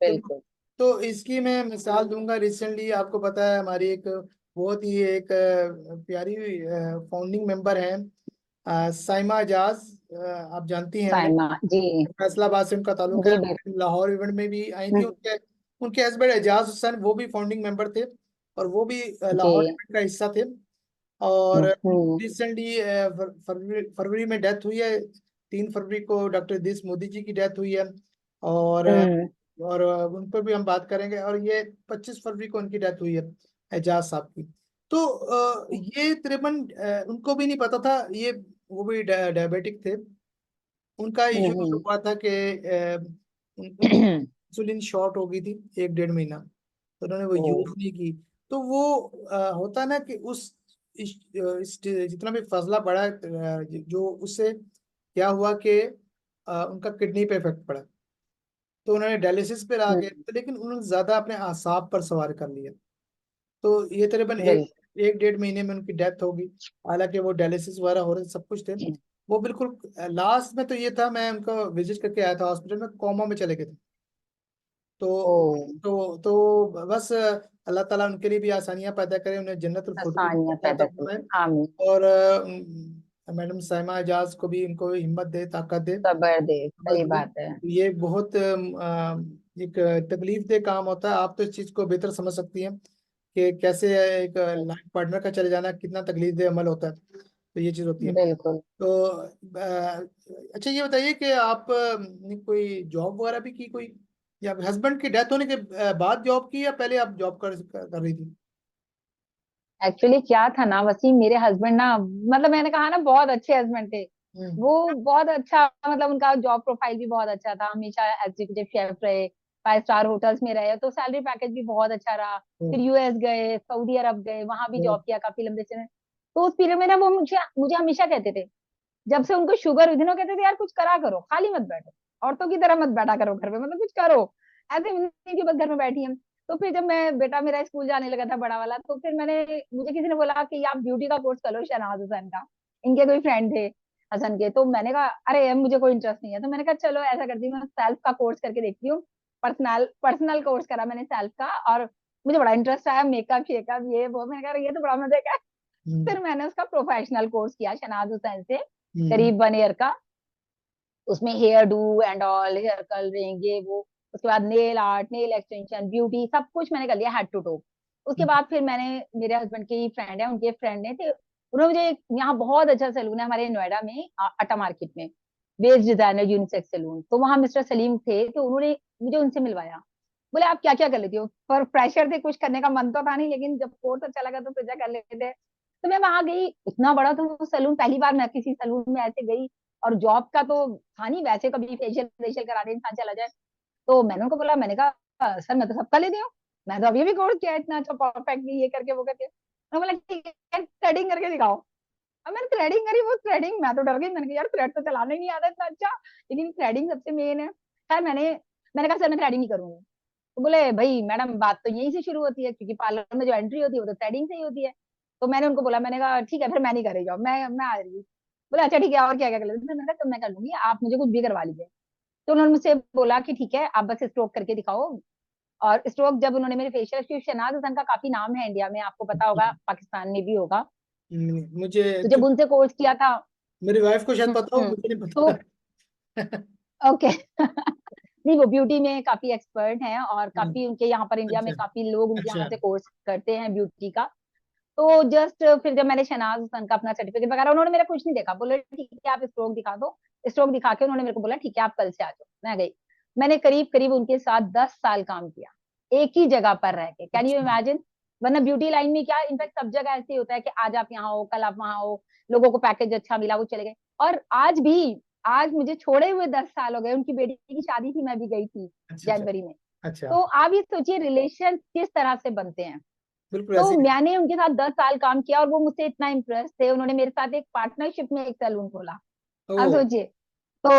Speaker 2: बिल्कुल।
Speaker 1: तो इसकी मैं मिसाल दूंगा। रिसेंटली आपको पता है हमारी एक बहुत ही एक प्यारी फाउंडिंग मेंबर है, साइमा एजाज। आप जानती हैं उन्हें,
Speaker 2: साइमा जी।
Speaker 1: फैसलाबाद से उनका ताल्लुक है।
Speaker 2: जी बिल्कुल।
Speaker 1: लाहौर इवेंट में भी आई थी।
Speaker 2: हम्म,
Speaker 1: उनके उनके हस्बैंड एजाज हुसैन वो भी फाउंडिंग मेंबर थे, और वो भी लाहौर
Speaker 2: जी।
Speaker 1: इवेंट का हिस्सा थे। और
Speaker 2: हम्म
Speaker 1: रिसेंटली फरवरी में डेथ हुई है। 3 फरवरी को डॉक्टर दिस मोदी जी की डेथ हुई है। और
Speaker 2: हम्म
Speaker 1: उन पर भी हम बात करेंगे। और ये 25 फरवरी को उनकी डेथ हुई है, एजाज साहब की। तो ये तकरीबन उनको भी नहीं पता था ये, वो भी डायबिटिक थे। उनका इशू
Speaker 2: हम्म
Speaker 1: हुआ था कि उनकी इंसुलिन शॉर्ट हो गई थी 1-1.5 महीना, तो उन्होंने वो
Speaker 2: ओ।
Speaker 1: यूज नहीं की। तो वो होता है ना कि इस जितना भी फसला पड़ा जो उससे क्या हुआ कि उनका किडनी पे इफेक्ट पड़ा। तो उन्होंने डायलिसिस पे आ गए,
Speaker 2: हम्म,
Speaker 1: तो लेकिन उन्होंने ज्यादा अपने आसाब पर सवार कर लिया। तो ये तकरीबन एक
Speaker 2: बिल्कुल।
Speaker 1: 1-1.5 महीने में उनकी डेथ होगी। हालांकि वो डायलिसिस वगैरह हो रहे सब कुछ थे। वो बिल्कुल लास्ट में तो ये था, मैं उनको विजिट करके आया था हॉस्पिटल में, कोमा में चले गए थे।
Speaker 2: ओ।
Speaker 1: तो तो बस अल्लाह ताला उनके लिए भी आसानियां पैदा करे, उन्हें जन्नतुल
Speaker 2: आसानियां
Speaker 1: फिरदौस अता
Speaker 2: पैदा करें।
Speaker 1: फरमाए।
Speaker 2: आमीन।
Speaker 1: और मैडम साइमा एजाज को भी, इनको हिम्मत दे, ताकत दे।
Speaker 2: सबर दे,
Speaker 1: बस
Speaker 2: सही बात है।
Speaker 1: ये बहुत एक तकलीफ दे काम होता है। आप तो इस चीज को बेहतर समझ सकती हैं कि कैसे एक लाइफ पार्टनर का चले जाना कितना तकलीफ दे अमल होता है। तो ये चीज होती है।
Speaker 2: बिल्कुल।
Speaker 1: तो अच्छा ये बताइए कि आप ने कोई जॉब वगैरह भी की कोई, या हस्बैंड की डेथ होने के बाद जॉब की, या पहले आप जॉब कर रही थी?
Speaker 2: एक्चुअली क्या था ना वसीम, मेरे हस्बैंड ना, मतलब मैंने कहा ना बहुत अच्छे हस्बैंड थे।
Speaker 1: हम्म।
Speaker 2: वो बहुत अच्छा, मतलब उनका जॉब प्रोफाइल भी बहुत अच्छा था, हमेशा एग्जीक्यूटिव शेफ रहे, 5 स्टार होटल्स में रहे, तो सैलरी पैकेज भी बहुत अच्छा रहा। फिर
Speaker 1: हम्म।
Speaker 2: यूएस गए, सऊदी अरब गए, वहां भी
Speaker 1: हम्म।
Speaker 2: जॉब किया काफी लंबे समय। तो उस पीरियड में ना वो मुझे मुझे हमेशा कहते थे, जब से उनको शुगर हुई थी ना, वो कहते थे यार कुछ करा करो, खाली मत बैठो, औरतों की तरह मत बैठा करो घर पे, मतलब कुछ करो, ऐसे नहीं कि बस घर में बैठी हम। तो फिर जब मैं बेटा मेरा स्कूल जाने लगा था बड़ा वाला, तो फिर मुझे किसी ने बोला कि आप ब्यूटी का कोर्स कर लो, शहनाज हुसैन का, इनके कोई फ्रेंड थे हसन के। तो मैंने कहा अरे यार मुझे कोई इंटरेस्ट नहीं है। तो मैंने कहा चलो ऐसा करती हूँ, मैं सेल्फ का कोर्स करके देखती हूँ। पर्सनल पर्सनल कोर्स करा मैंने सेल्फ का, और मुझे बड़ा इंटरेस्ट आया, मेकअप शेकअप ये वो, मैंने कहा ये तो बड़ा मजे का है।
Speaker 1: हम्म।
Speaker 2: फिर मैंने उसका प्रोफेशनल कोर्स किया शहनाज हुसैन से,
Speaker 1: हम्म।
Speaker 2: करीब 1 ईयर का। उसमें hairdo and all, hair colouring ये वो, उसके बाद nail art, nail extension, beauty, सब कुछ मैंने कर लिया हेड टू टो। उसके
Speaker 1: हम्म।
Speaker 2: बाद फिर मैंने, मेरे हस्बैंड की फ्रेंड है, उनके फ्रेंड ने थे, उन्होंने मुझे यहाँ बहुत अच्छा सैलून है हमारे नोएडा में, अटा मार्केट में, वेस्ट डिजाइनर यूनिसेक्स सैलून, तो वहां मिस्टर सलीम थे, तो उन्होंने मुझे उनसे मिलवाया। बोले आप क्या क्या कर लेती हो, पर प्रेशर थे, कुछ करने का मन तो था नहीं, लेकिन जब कोर्स अच्छा लगा तो सोचा कर लेते हैं। तो मैं वहां गई, इतना बड़ा था वो सैलून, पहली बार मैं किसी सैलून में ऐसे गई। और जॉब का तो था नहीं, वैसे कभी फेशियल फेशियल कराने इंसान चला जाए। तो मैंने उनको बोला, मैंने कहा सर मैं तो सबका लेती हूँ, मैं तो अभी भी कोर्स किया है इतना अच्छा परफेक्टली, ये करके वो करके। उन्होंने बोला ठीक है थ्रेडिंग करके दिखाओ। अब मैंने थ्रेडिंग करी, वो थ्रेडिंग, मैं तो डर गई, मैंने कहा यार थ्रेड तो चलाना ही नहीं आता इतना अच्छा, लेकिन थ्रेडिंग सबसे मेन है। खैर मैंने कहा सर मैं थ्रेडिंग नहीं करूंगी। तो बोले भाई मैडम बात तो यहीं से शुरू होती है, क्योंकि पार्लर में जो एंट्री होती है वो तो थ्रेडिंग से ही होती है। तो मैंने उनको बोला, मैंने कहा ठीक है फिर मैं नहीं कर रही जॉब, मैं आ रही हूँ। बोले अच्छा ठीक है और क्या क्या कर लेते, मैंने कहा तो मैं कर लूंगी, आप मुझे कुछ भी करवा लीजिए। तो उन्होंने मुझसे बोला कि ठीक है आप बस स्ट्रोक करके दिखाओ। और स्ट्रोक जब उन्होंने मेरे फेशियल, क्योंकि शहनाज हसन का काफी नाम है इंडिया में, आपको पता होगा, पाकिस्तान में भी होगा।
Speaker 1: मुझे
Speaker 2: तो जब उनसे कोर्स किया था,
Speaker 1: मेरी वाइफ को शायद पता हो, मुझे नहीं
Speaker 2: तो
Speaker 1: पता।
Speaker 2: ओके नहीं, वो ब्यूटी में काफी एक्सपर्ट हैं और
Speaker 1: हम्म,
Speaker 2: काफी उनके यहाँ पर इंडिया में
Speaker 1: अच्छा
Speaker 2: काफी लोग उनके
Speaker 1: अच्छा।
Speaker 2: यहाँ से कोर्स करते हैं ब्यूटी का। तो जस्ट फिर जब मैंने शहनाज हुसैन का अपना सर्टिफिकेट वगैरह, उन्होंने मेरा कुछ नहीं देखा, बोले ठीक है आप स्ट्रोक दिखा दो। स्ट्रोक दिखा के उन्होंने मेरे को बोला ठीक है आप कल से आ जाओ। मैं गई। मैंने करीब करीब उनके साथ 10 साल काम किया, एक ही जगह पर रह के। कैन यू
Speaker 1: अच्छा।
Speaker 2: इमेजिन? वरना ब्यूटी लाइन में क्या, इनफैक्ट सब जगह ऐसे ही होता है कि आज आप यहाँ हो, कल आप वहाँ हो, लोगों को पैकेज अच्छा मिला वो चले गए। और आज भी, आज मुझे छोड़े हुए 10 साल हो गए, उनकी बेटी की शादी थी, मैं भी गई थी
Speaker 1: अच्छा अच्छा।
Speaker 2: जनवरी में।
Speaker 1: अच्छा।
Speaker 2: तो आप ये सोचिए रिलेशन किस तरह से बनते हैं।
Speaker 1: बिल्कुल
Speaker 2: तो
Speaker 1: ऐसे ही।
Speaker 2: मैंने उनके साथ 10 साल काम किया और वो मुझसे इतना इम्प्रेस थे, उन्होंने मेरे साथ एक पार्टनरशिप में एक सैलून खोला।
Speaker 1: ओ।
Speaker 2: आप सोचिए। तो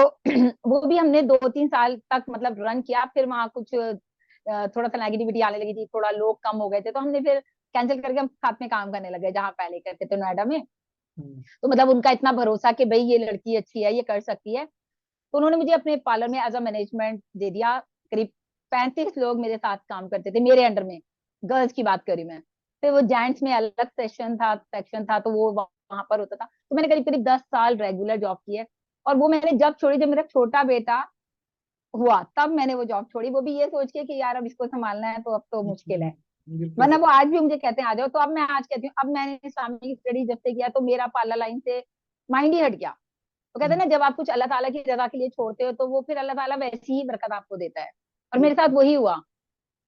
Speaker 2: वो भी हमने 2-3 साल तक मतलब रन किया। फिर वहाँ कुछ थोड़ा सा नेगेटिविटी आने लगी थी, थोड़ा लोग कम हो गए थे, तो हमने फिर कैंसिल करके हम साथ में काम करने लगे जहाँ पहले करते थे नोएडा में।
Speaker 1: हम्म,
Speaker 2: तो मतलब उनका इतना भरोसा कि भाई ये लड़की अच्छी है, ये कर सकती है। तो उन्होंने मुझे अपने पार्लर में एज अ मैनेजमेंट दे दिया। करीब 35 लोग मेरे साथ काम करते थे मेरे अंडर में, गर्ल्स की बात करी मैं। फिर वो जेंट्स में अलग सेक्शन था तो वो वहां पर होता था। तो मैंने करीब करीब 10 साल रेगुलर जॉब की है। और वो मैंने जब छोड़ी, जब मेरा छोटा बेटा हुआ तब मैंने वो जॉब छोड़ी, वो भी ये सोच के कि यार अब इसको संभालना है तो अब तो मुश्किल है।
Speaker 1: बिल्कुल
Speaker 2: वरना
Speaker 1: सही।
Speaker 2: वो आज भी मुझे कहते हैं आ जाओ, तो अब मैं आज कहती हूँ, अब मैंने इस्लामिक स्टडी जब से किया तो मेरा पार्लर लाइन से माइंड ही हट गया। वो कहते हैं
Speaker 1: हम्म,
Speaker 2: ना, जब आप कुछ अल्लाह ताला की रजा के लिए छोड़ते हो तो वो फिर अल्लाह ताला वैसी ही बरकत आपको देता है। और मेरे साथ
Speaker 1: बिल्कुल।
Speaker 2: वही हुआ।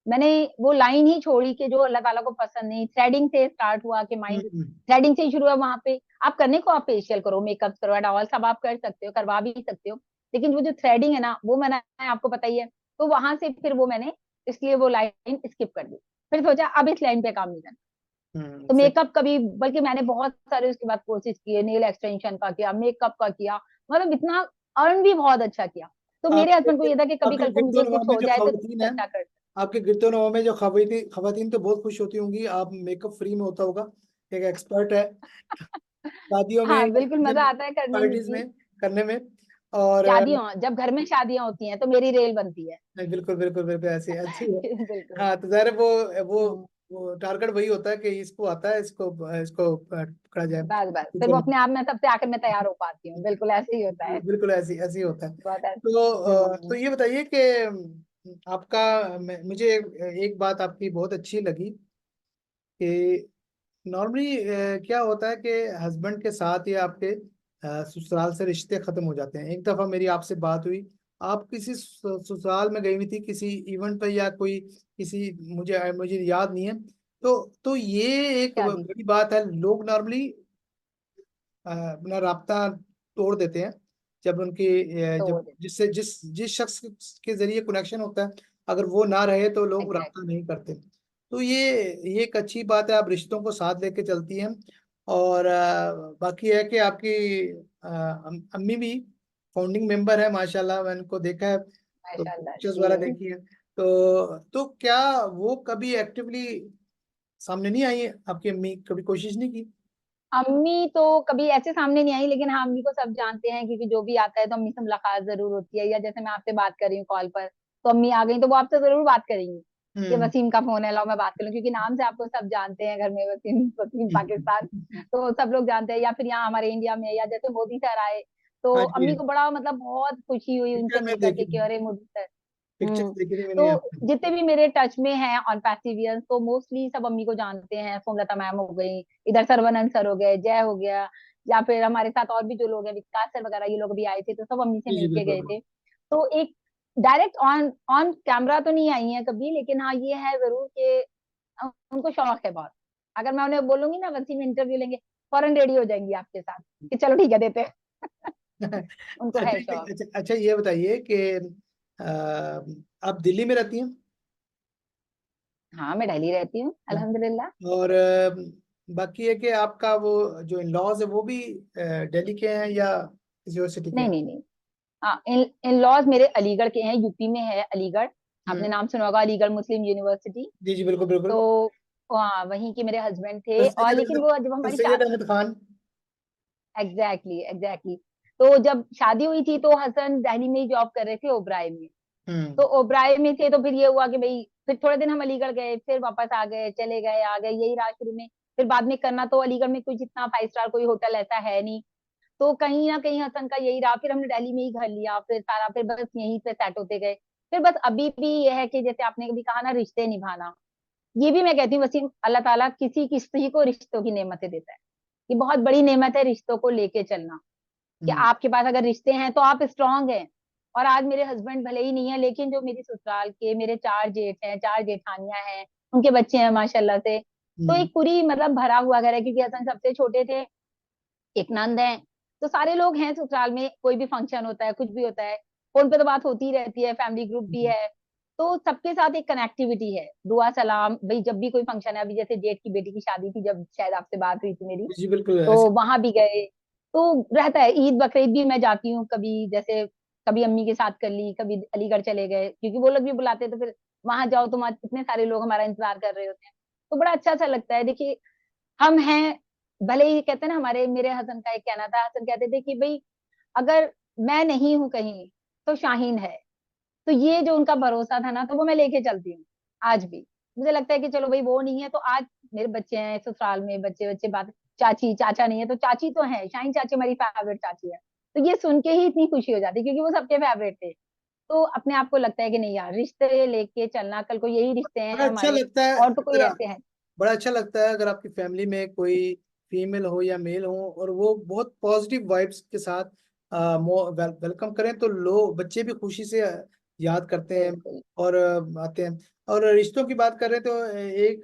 Speaker 2: मैंने वो लाइन ही छोड़ी कि जो अल्लाह ताला को पसंद नहीं। थ्रेडिंग से स्टार्ट हुआ कि माइंड
Speaker 1: हम्म,
Speaker 2: थ्रेडिंग से ही शुरू हुआ। वहां पे आप करने को, आप फेशियल करो, मेकअप करो, एंड ऑल सब आप कर सकते हो, करवा भी सकते हो। लेकिन वो जो थ्रेडिंग है ना, वो मैंने, आपको पता ही है। तो वहां से फिर वो मैंने, इसलिए वो लाइन स्किप कर दी। फिर सोचा अब इस लाइन पे काम नहीं करना। तो
Speaker 1: सही।
Speaker 2: मेकअप का भी, बल्कि मैंने बहुत सारे उसके बाद कोर्सेज किए, नेल एक्सटेंशन का किया, मेकअप का किया, मतलब इतना अर्न भी बहुत अच्छा किया। तो मेरे
Speaker 1: आपके
Speaker 2: हस्बैंड को ये था कि कभी
Speaker 1: आपके
Speaker 2: कल को मुझे
Speaker 1: गिरदोनवा
Speaker 2: कुछ
Speaker 1: में
Speaker 2: हो
Speaker 1: जो
Speaker 2: जाए तो
Speaker 1: खवातीन
Speaker 2: कुछ
Speaker 1: है,
Speaker 2: अच्छा कर।
Speaker 1: आपके गिरदोनवा में जो खवातीन खवातीन तो बहुत खुश होती होंगी, आप मेकअप फ्री में होता होगा, एक एक्सपर्ट है शादियों में,
Speaker 2: हाँ बिल्कुल, मजा आता है करने में
Speaker 1: पार्टीज
Speaker 2: भी।
Speaker 1: में करने में। और
Speaker 2: शादियों, जब घर में शादियां होती हैं तो मेरी रेल बनती है।
Speaker 1: बिल्कुल बिल्कुल बिल्कुल ऐसी अच्छी है।
Speaker 2: बिल्कुल।
Speaker 1: हाँ तो ज़ाहिर है वो
Speaker 2: हम्म,
Speaker 1: वो टारगेट वही होता है कि इसको आता है, इसको इसको पकड़ा जाए।
Speaker 2: बस बस फिर वो अपने आप में सबसे आखिर में तैयार हो पाती हूँ, बिल्कुल ऐसे ही होता है।
Speaker 1: बिल्कुल ऐसी ऐसी होता है।
Speaker 2: बहुत ऐसे।
Speaker 1: तो ये बताइए कि आपका, मुझे एक बात आपकी बहुत अच्छी लगी कि नॉर्मली क्या होता है कि हस्बैंड के साथ या आपके ससुराल से रिश्ते खत्म हो जाते हैं। एक दफा मेरी आपसे बात हुई, आप किसी ससुराल में गई हुई थी किसी इवेंट पर या कोई किसी, मुझे मुझे याद नहीं है। तो ये एक
Speaker 2: शादी
Speaker 1: बड़ी बात है। लोग नॉर्मली अपना राब्ता तोड़ देते हैं जब उनकी
Speaker 2: तो
Speaker 1: जब जिससे जिस जिस शख्स के जरिए कनेक्शन होता है, अगर वो ना रहे तो लोग राब्ता
Speaker 2: एग्जैक्टली।
Speaker 1: नहीं करते। तो ये एक अच्छी बात है, आप रिश्तों को साथ लेके चलती हैं। और बाकी है कि आपकी अम्मी भी फाउंडिंग मेंबर है माशाल्लाह, मैंने उनको देखा है, तो
Speaker 2: माशाल्लाह
Speaker 1: पिक्चर्स
Speaker 2: जी।
Speaker 1: वगैरह देखी है। तो क्या वो कभी एक्टिवली सामने नहीं आई है? आपकी अम्मी कभी कोशिश नहीं की?
Speaker 2: अम्मी तो कभी ऐसे सामने नहीं आई, लेकिन हाँ अम्मी को सब जानते हैं, क्योंकि जो भी आता है तो अम्मी से मुलाकात जरूर होती है। या जैसे मैं आपसे बात कर रही हूँ कॉल पर, तो अम्मी आ गई तो वो आपसे जरूर बात करेंगी कि
Speaker 1: हम्म
Speaker 2: वसीम का फोन है, लाओ मैं बात कर लूँ, क्योंकि नाम से आपको सब जानते हैं घर में, वसीम वसीम पाकिस्तान। तो सब लोग जानते हैं। या फिर यहाँ हमारे इंडिया में, या जैसे मोदी सर आए तो
Speaker 1: हाँ जी।
Speaker 2: अम्मी को बड़ा मतलब बहुत खुशी हुई उनसे
Speaker 1: पिक्चर में
Speaker 2: मिलकर
Speaker 1: देखी,
Speaker 2: के कि अरे मोदी सर।
Speaker 1: पिक्चर
Speaker 2: हम्म।
Speaker 1: देखी थी
Speaker 2: तो
Speaker 1: मैंने आपकी।
Speaker 2: जितने भी मेरे टच में हैं ऑन पैसिवियंस, तो मोस्टली सब अम्मी को जानते हैं। सोमलता मैम हो गई, इधर सरवनंद सर हो गए, जय हो गया, या फिर हमारे साथ और भी जो लोग हैं, विकास सर वगैरह, ये लोग भी आए थे तो सब अम्मी से
Speaker 1: जी जी
Speaker 2: मिल के गए
Speaker 1: बिल्कुल।
Speaker 2: थे। तो एक डायरेक्ट ऑन ऑन कैमरा तो नहीं आई है कभी, लेकिन हाँ ये है जरूर कि उनको शौक है बहुत। अगर मैं उन्हें बोलूंगी ना वसीम इंटरव्यू लेंगे, फौरन रेडी हो जाएंगी आपके साथ कि चलो ठीक है देते हैं। उनको
Speaker 1: अच्छा
Speaker 2: है शौक।
Speaker 1: अच्छा अच्छा, ये बताइए कि आप दिल्ली में रहती हैं?
Speaker 2: हाँ मैं दिल्ली रहती हूँ अल्हम्दुलिल्लाह।
Speaker 1: और बाकी है कि आपका वो जो इन लॉज है वो भी दिल्ली के हैं या किसी और सिटी के
Speaker 2: नहीं
Speaker 1: हैं?
Speaker 2: नहीं नहीं। हाँ, इन लॉज मेरे अलीगढ़ के हैं, यूपी में है अलीगढ़। आपने
Speaker 1: हम्म,
Speaker 2: नाम सुना होगा अलीगढ़ मुस्लिम यूनिवर्सिटी।
Speaker 1: जी जी बिल्कुल बिल्कुल।
Speaker 2: तो हाँ वहीं के मेरे हस्बैंड
Speaker 1: तो
Speaker 2: थे, और लेकिन वो जब हमारी
Speaker 1: सैयद
Speaker 2: शादी,
Speaker 1: अहमद खान।
Speaker 2: Exactly exactly. तो जब शादी हुई थी तो हसन दिल्ली में ही जॉब कर रहे थे ओबराय में। तो
Speaker 1: हम्म,
Speaker 2: ओबराय में थे तो फिर ये हुआ कि भाई फिर थोड़े दिन हम अलीगढ़ गए, फिर वापस आ गए, चले गए आ गए, यही रहा शुरू में। फिर बाद में करना तो अलीगढ़ में कुछ इतना 5 स्टार कोई होटल ऐसा है नहीं, तो कहीं ना कहीं हसन का यही रहा। फिर हमने दिल्ली में ही घर लिया, फिर सारा फिर बस यहीं पे सेट होते गए। फिर बस अभी भी ये है कि जैसे आपने कभी कहा ना, रिश्ते निभाना, ये भी मैं कहती हूँ वसीम, अल्लाह ताला किसी किसी को रिश्तों की नेमतें देता है। ये बहुत बड़ी नेमत है रिश्तों को लेके चलना, कि
Speaker 1: हम्म।
Speaker 2: आपके पास अगर रिश्ते हैं तो आप स्ट्रांग हैं। और आज मेरे हस्बैंड भले ही नहीं है, लेकिन जो मेरी ससुराल के मेरे 4 जेठ हैं, 4 जेठानियां हैं, उनके बच्चे हैं माशाल्लाह से। तो
Speaker 1: हम्म।
Speaker 2: एक पूरी मतलब भरा हुआ घर है, क्योंकि हसन सबसे छोटे थे, एक नंद है। तो सारे लोग हैं ससुराल में, कोई भी फंक्शन होता है, कुछ भी होता है, फोन पे तो बात होती ही रहती है, फैमिली ग्रुप भी
Speaker 1: हम्म।
Speaker 2: है। तो सबके साथ एक कनेक्टिविटी है, दुआ सलाम भाई, जब भी कोई फंक्शन है, अभी जैसे जेठ की बेटी की शादी थी, जब शायद आपसे बात हुई थी मेरी,
Speaker 1: जी बिल्कुल
Speaker 2: तो
Speaker 1: ऐसे।
Speaker 2: वहां भी गए। तो रहता है, ईद बकरीद भी मैं जाती हूँ कभी, जैसे कभी अम्मी के साथ कर ली, कभी अलीगढ़ चले गए, क्योंकि वो लोग भी बुलाते हैं, तो फिर वहां जाओ तो वहां इतने सारे लोग हमारा इंतजार कर रहे होते हैं। तो बड़ा अच्छा सा लगता है। देखिए, हम हैं, भले ही कहते हैं ना, हमारे मेरे हसन का एक कहना था, हसन कहते थे कि भाई, अगर मैं नहीं हूं कहीं तो शाहीन है। तो ये जो उनका भरोसा था ना, तो वो मैं लेके चलती हूँ आज भी। मुझे लगता है कि चलो भाई, वो नहीं है तो आज मेरे बच्चे हैं ससुराल में, बच्चे बच्चे बात, चाची चाचा नहीं है तो चाची तो है, शाहीन चाची हमारी फेवरेट चाची है। तो ये सुन के ही इतनी खुशी हो जाती है, क्योंकि वो सबके फेवरेट थे। तो अपने आप को लगता है कि नहीं यार, रिश्ते लेके चलना, कल को यही रिश्ते हैं
Speaker 1: बड़ा अच्छा
Speaker 2: हमारे,
Speaker 1: लगता है
Speaker 2: और तो कोई
Speaker 1: अगर
Speaker 2: ऐसे हैं।
Speaker 1: बड़ा अच्छा लगता है अगर आपकी फैमिली में कोई फीमेल हो या मेल हो और वो बहुत पॉजिटिव वाइब्स के साथ वेलकम करें, तो लोग बच्चे भी खुशी से याद करते हैं
Speaker 2: बिल्कुल।
Speaker 1: और आते हैं। और रिश्तों की बात करें तो एक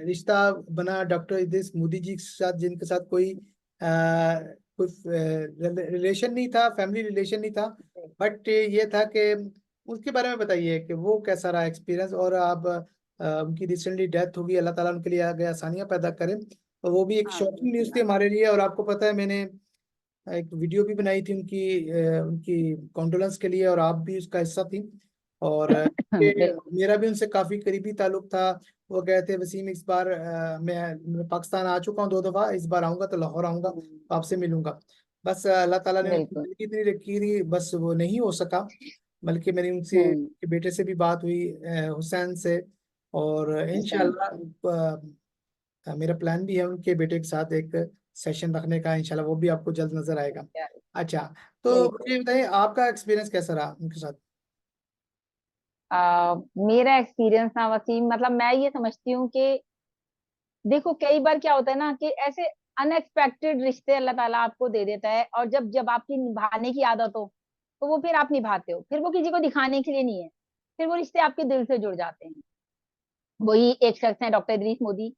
Speaker 1: रिश्ता बना डॉक्टर इद्रिस मोदी जी के साथ, जिनके साथ कोई रिलेशन नहीं था, फैमिली रिलेशन नहीं था, बट ये था कि उसके बारे में बताइए कि वो कैसा रहा एक्सपीरियंस। और आप उनकी रिसेंटली डेथ होगी, अल्लाह ताला उनके लिए आगे आसानियां पैदा करें। तो वो भी एक शॉकिंग न्यूज़ थी
Speaker 2: आमीन।
Speaker 1: हमारे लिए। और आपको पता है, मैंने एक वीडियो भी बनाई थी उनकी कॉन्डोलेंस के लिए, और आप भी उसका हिस्सा थी। और
Speaker 2: बिल्कुल।
Speaker 1: मेरा भी उनसे काफी करीबी ताल्लुक था। वो कहते वसीम, इस बार मैं पाकिस्तान आ चुका हूँ 2 दफा, इस बार आऊंगा तो लाहौर आऊंगा, तो आपसे मिलूंगा। बस अल्लाह ताला ने उनकी
Speaker 2: बिल्कुल।
Speaker 1: जिंदगी इतनी रखी थी, बस वो नहीं हो सका। बल्कि मेरी उनसे
Speaker 2: हम्म।
Speaker 1: के बेटे से भी बात हुई, हुसैन से। और
Speaker 2: हुसैन।
Speaker 1: इंशाल्लाह मेरा प्लान भी है उनके बेटे के साथ एक सेशन रखने का, इंशाल्लाह वो भी आपको जल्द नजर आएगा। अच्छा, तो
Speaker 2: बिल्कुल।
Speaker 1: मुझे बताइए आपका एक्सपीरियंस कैसा रहा उनके साथ।
Speaker 2: मेरा एक्सपीरियंस ना वसीम, मतलब मैं ये समझती हूँ कि देखो, कई बार क्या होता है ना, कि ऐसे अनएक्सपेक्टेड रिश्ते अल्लाह ताला आपको दे देता है, और जब जब आपकी निभाने की आदत हो, तो वो फिर आप निभाते हो, फिर वो किसी को दिखाने के लिए नहीं है, फिर वो रिश्ते आपके दिल से जुड़ जाते हैं। वही एक शख्स है डॉक्टर इदरीस मोदी,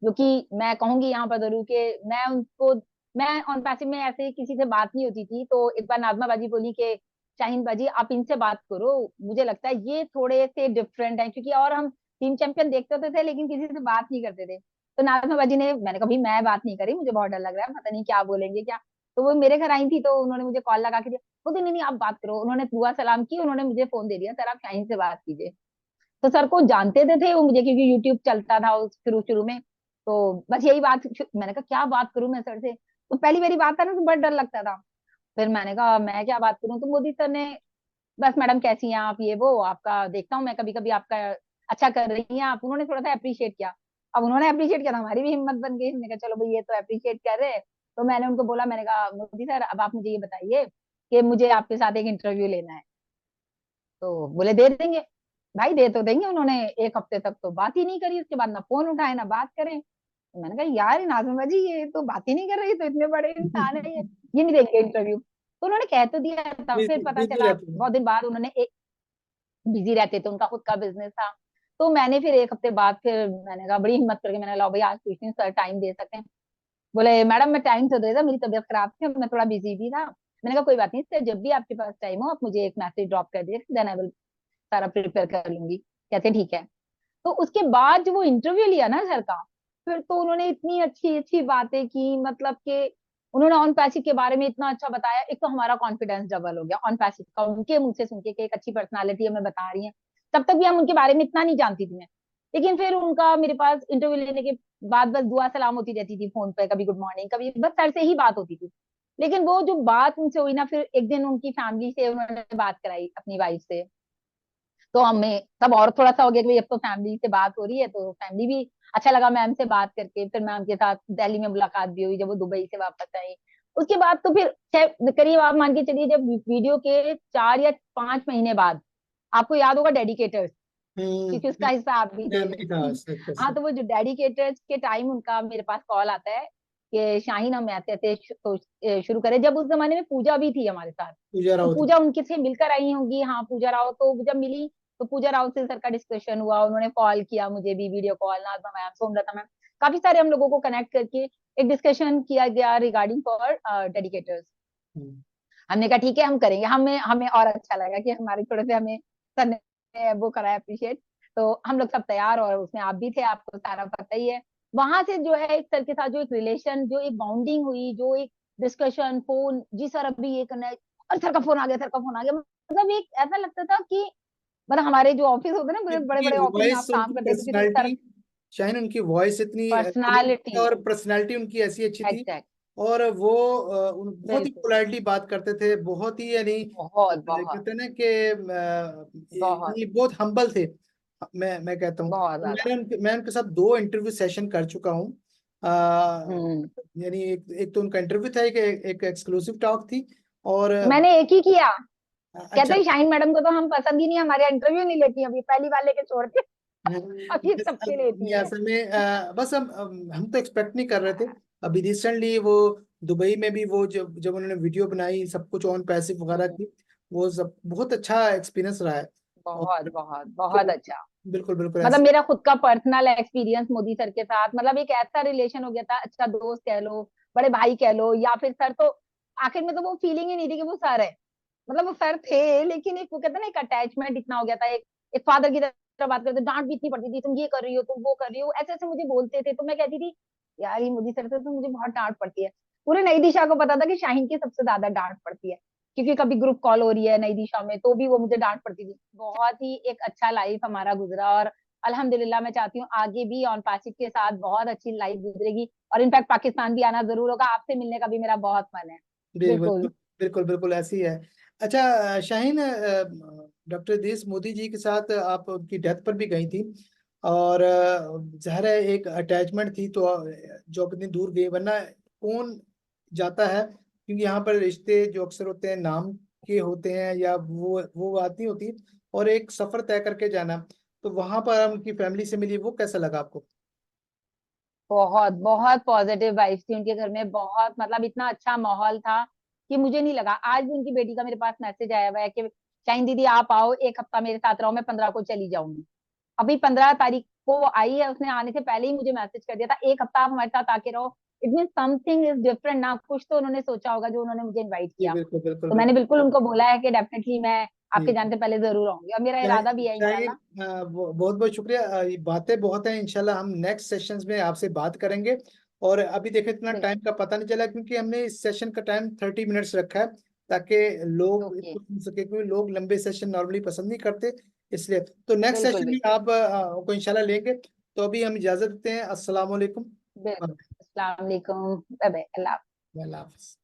Speaker 2: जो कि मैं कहूंगी यहाँ पर जरूर कि मैं उनको, मैं ऑन पैसिव में ऐसे किसी से बात नहीं होती थी, तो एक बार नाजमा बाजी बोली कि शाहीन बाजी आप इनसे बात करो, मुझे लगता है ये थोड़े से डिफरेंट हैं, क्योंकि और हम टीम चैंपियन देखते होते थे लेकिन किसी से बात नहीं करते थे। तो नाजमा बाजी ने, मैंने कहा भाई मैं बात नहीं करी, मुझे बहुत डर लग रहा है, पता नहीं क्या बोलेंगे क्या। तो वो मेरे घर आई थी, तो उन्होंने मुझे कॉल लगा के दिया, बोलती नहीं नहीं आप बात करो, उन्होंने दुआ सलाम की, उन्होंने मुझे फोन दे दिया, सर आप शाहीन से बात कीजिए। तो सर को जानते थे वो मुझे, क्योंकि यूट्यूब चलता था उस शुरू शुरू में। तो बस यही बात, मैंने कहा क्या बात करूं मैं सर से, तो पहली बारी बात था ना, तो बड़ा डर लगता था। फिर मैंने कहा मैं क्या बात करूं, तो मोदी सर ने, बस मैडम कैसी हैं आप, ये वो आपका देखता हूँ मैं कभी कभी आपका, अच्छा कर रही हैं आप, उन्होंने थोड़ा सा अप्रिशिएट किया। अब उन्होंने अप्रिशिएट किया तो हमारी भी हिम्मत बन गई, हमने कहा चलो भाई ये तो अप्रिशिएट कर रहे हैं। तो मैंने उनको बोला, मैंने कहा मोदी सर अब आप मुझे ये बताइए कि मुझे आपके साथ एक इंटरव्यू लेना है। तो बोले दे देंगे। भाई दे तो देंगे, उन्होंने 1 हफ्ते तक तो बात ही नहीं करी, उसके बाद ना फोन उठाए ना बात करें। तो मैंने कहा यार नाज़िमा जी, ये तो बात ही नहीं कर रही, तो इतने बड़े इंसान है ये नहीं देंगे इंटरव्यू। तो उन्होंने कह तो दिया था, फिर
Speaker 1: बिजी
Speaker 2: पता
Speaker 1: बिजी
Speaker 2: चला
Speaker 1: रहते हैं।
Speaker 2: बहुत दिन बाद उन्होंने, एक बिजी रहते थे, उनका खुद का बिजनेस था। तो मैंने फिर 1 हफ्ते बाद फिर मैंने कहा, बड़ी हिम्मत करके मैंने, लाओ भाई आज पूछती हूँ सर टाइम दे सकते हैं। बोले मैडम मैं टाइम तो दे दा, मेरी तबीयत खराब थी, मैं थोड़ा बिजी भी था। मैंने कहा कोई बात नहीं सर, जब भी आपके पास टाइम हो आप मुझे एक मैसेज ड्रॉप कर दिए, देन आई विल सारा प्रिपेयर कर लूंगी। कहते ठीक है। तो उसके बाद जो वो इंटरव्यू लिया ना सर का, फिर तो उन्होंने इतनी अच्छी अच्छी बातें की, मतलब कि उन्होंने ऑन पैसिव के बारे में इतना अच्छा बताया, एक तो हमारा कॉन्फिडेंस डबल हो गया ऑन पैसिव का, उनके मुंह से सुन के कि एक अच्छी पर्सनालिटी हमें बता रही है। तब तक भी हम उनके बारे में इतना नहीं जानती थी मैं। लेकिन फिर उनका मेरे पास इंटरव्यू लेने के बाद बस दुआ सलाम होती रहती थी फोन पे, कभी गुड मॉर्निंग, कभी बस सर से ही बात होती थी। लेकिन वो जो बात उनसे हुई ना, फिर एक दिन उनकी फैमिली से उन्होंने बात कराई अपनी वाइफ से। तो हमें तब और थोड़ा सा हो गया कि भाई अब तो फैमिली से बात हो रही है, तो फैमिली भी, अच्छा लगा मैम से बात करके। फिर मैम के साथ दिल्ली में मुलाकात भी हुई जब वो दुबई से वापस आई। उसके बाद तो फिर करीब आप मान के चलिए, जब वीडियो के 4 या 5 महीने बाद आपको याद होगा डेडिकेटर्स, क्योंकि
Speaker 1: हम्म।
Speaker 2: उसका हिस्सा आप भी थे।
Speaker 1: मैं भी था सच
Speaker 2: हाँ,
Speaker 1: सच।
Speaker 2: तो वो जो डेडिकेटर्स के टाइम उनका मेरे पास कॉल आता है कि शाहीन हम ऐसे ऐसे शुरू करें, जब उस जमाने में पूजा भी थी हमारे साथ।
Speaker 1: पूजा
Speaker 2: तो
Speaker 1: राउत।
Speaker 2: पूजा उनके से मिलकर आई होंगी, हाँ पूजा राव, तो जब मिली तो पूजा राव से सर का डिस्कशन हुआ, उन्होंने कॉल किया मुझे भी, video call, Najma ma'am, सोमलता ma'am, काफी सारे हम लोगों को कनेक्ट करके एक डिस्कशन किया गया रिगार्डिंग फॉर डेडिकेटर्स।
Speaker 1: हम्म,
Speaker 2: हमने कहा ठीक है हम करेंगे, हमें हमें और अच्छा लगा कि हमारे थोड़े से हमें सर ने वो करा अप्रिशिएट। तो हम लोग सब तैयार, और उसमें आप भी थे, आपको सारा पता ही है। वहां से जो है एक सर के साथ जो एक रिलेशन, जो एक बाउंडिंग हुई, जो एक डिस्कशन, फोन, जी सर अभी ये करना है, और सर का फोन आ गया, सर का फोन आ गया, मतलब एक ऐसा लगता था कि मतलब हमारे जो ऑफिस होते हैं ना, बड़े
Speaker 1: उनकी
Speaker 2: बड़े ऑफिस में आप
Speaker 1: वॉइस,
Speaker 2: काम
Speaker 1: उनकी
Speaker 2: करते थे, तो सर
Speaker 1: पर्सनालिटी, शायद उनकी वॉइस इतनी clear
Speaker 2: पर्सनालिटी,
Speaker 1: और पर्सनालिटी उनकी ऐसी अच्छी थी।
Speaker 2: एग्जैक्ट,
Speaker 1: और वो बहुत ही
Speaker 2: बिल्कुल,
Speaker 1: पोलाइटली बात करते थे, बहुत ही यानी
Speaker 2: बहुत बहुत
Speaker 1: कहते हैं ना कि
Speaker 2: बहुत
Speaker 1: बहुत हम्बल थे। मैं कहता हूँ,
Speaker 2: बहुत ज्यादा।
Speaker 1: मैं उनके साथ 2 इंटरव्यू सेशन कर चुका हूँ। अ,
Speaker 2: हम्म।
Speaker 1: यानी एक तो उनका इंटरव्यू था, एक एक्सक्लूसिव टॉक थी। और
Speaker 2: मैंने एक ही किया। कहते
Speaker 1: अच्छा।
Speaker 2: हैं शाहीन मैडम को तो हम पसंद ही नहीं, हमारे इंटरव्यू नहीं लेती, अभी पहली वाले के छोड़ के अभी
Speaker 1: बस
Speaker 2: सबके
Speaker 1: अब
Speaker 2: लेती
Speaker 1: ये
Speaker 2: है।
Speaker 1: असल में बस हम तो एक्सपेक्ट नहीं कर रहे थे। अभी रिसेंटली वो दुबई में भी वो जब जब उन्होंने वीडियो बनाई सब कुछ ऑन पैसिव वगैरह
Speaker 2: हम्म,
Speaker 1: की, वो सब बहुत अच्छा एक्सपीरियंस रहा है। और
Speaker 2: बहुत बहुत बहुत
Speaker 1: बिल्कुल
Speaker 2: अच्छा।
Speaker 1: बिल्कुल बिल्कुल
Speaker 2: मतलब
Speaker 1: ऐसे।
Speaker 2: मेरा खुद का पर्सनल एक्सपीरियंस मोदी सर के साथ, मतलब एक ऐसा रिलेशन हो गया था, अच्छा दोस्त कह लो, बड़े भाई कह लो, या फिर सर, तो आखिर में तो वो फीलिंग ही नहीं थी कि वो सर है। मतलब वो सर थे, लेकिन एक वो कहते हैं ना, एक अटैचमेंट इतना हो गया था, एक एक फादर की तरह बात करते, डांट भी इतनी पड़ती थी, तुम ये कर रही हो, तुम वो कर रही हो, ऐसे ऐसे मुझे बोलते थे, तो मैं कहती थी यार ये मोदी सर से तो मुझे बहुत डांट पड़ती है। पूरे नई दिशा को पता था कि शाहीन की सबसे ज्यादा डांट पड़ती है, क्योंकि कभी ग्रुप कॉल हो रही है नई दिशा में तो भी वो मुझे डांट पड़ती थी। बहुत ही एक अच्छा लाइफ हमारा गुजरा, और अल्हम्दुलिल्लाह मैं चाहती हूँ आगे भी ऑन पासिक के साथ बहुत अच्छी लाइफ गुजरेगी, और इनफैक्ट पाकिस्तान भी आना जरूर होगा, आपसे मिलने का भी मेरा बहुत मन है।
Speaker 1: बिल्कुल
Speaker 2: बिल्कुल
Speaker 1: बिल्कुल बिल्कुल ऐसी है। अच्छा शाहीन, डॉक्टर देश मोदी जी के साथ आप उनकी डेथ पर भी गई थी। और ज़ाहिर है एक अटैचमेंट थी, तो जो अपनी दूर गई, वरना कौन जाता है, क्योंकि यहाँ पर रिश्ते जो अक्सर होते हैं नाम के होते हैं, या वो बात नहीं होती। और एक सफर तय करके जाना, तो वहां पर हम उनकी फैमिली से मिली, वो कैसा लगा आपको?
Speaker 2: बहुत बहुत पॉजिटिव वाइब्स थी उनके घर में, बहुत मतलब इतना अच्छा माहौल था कि मुझे नहीं लगा। आज भी उनकी बेटी का मेरे पास मैसेज आया हुआ है कि शाहीन दीदी आप आओ, एक हफ्ता मेरे साथ रहो, मैं 15 को चली जाऊंगी। अभी 15 तारीख को वो आई है, उसने आने से पहले ही मुझे मैसेज कर दिया था, एक हफ्ता आप हमारे साथ आके रहो। It mean something is different ना, कुछ तो उन्होंने सोचा होगा जो उन्होंने मुझे इनवाइट
Speaker 1: जी
Speaker 2: किया।
Speaker 1: बिल्कुल बिल्कुल
Speaker 2: तो मैंने
Speaker 1: बिल्कुल।
Speaker 2: बिल्कुल उनको बोला है कि डेफिनेटली मैं आपके
Speaker 1: जी।
Speaker 2: जाने से पहले जरूर आऊंगी, और मेरा इरादा भी है
Speaker 1: चाहिए।
Speaker 2: इंशाल्लाह।
Speaker 1: बहुत बहुत शुक्रिया। ये बातें बहुत हैं, इंशाल्लाह हम नेक्स्ट सेशंस में आपसे बात करेंगे। और अभी देखें इतना टाइम का पता नहीं चला, क्योंकि हमने इस सेशन का टाइम 30 मिनट्स रखा है, ताकि लोग
Speaker 2: ओके,
Speaker 1: इसको सुन सके, क्योंकि लोग लंबे सेशन नॉर्मली पसंद नहीं करते। इसलिए तो नेक्स्ट
Speaker 2: बिल्कुल
Speaker 1: सेशन में
Speaker 2: बिल्कुल
Speaker 1: आप को इंशाल्लाह लेंगे। तो अभी हम इजाजत देते हैं। अस्सलाम वालेकुम।
Speaker 2: बिल्कुल। अस्सलाम वालेकुम, बाय बाय, अल्लाह।
Speaker 1: अल्लाह हाफिज।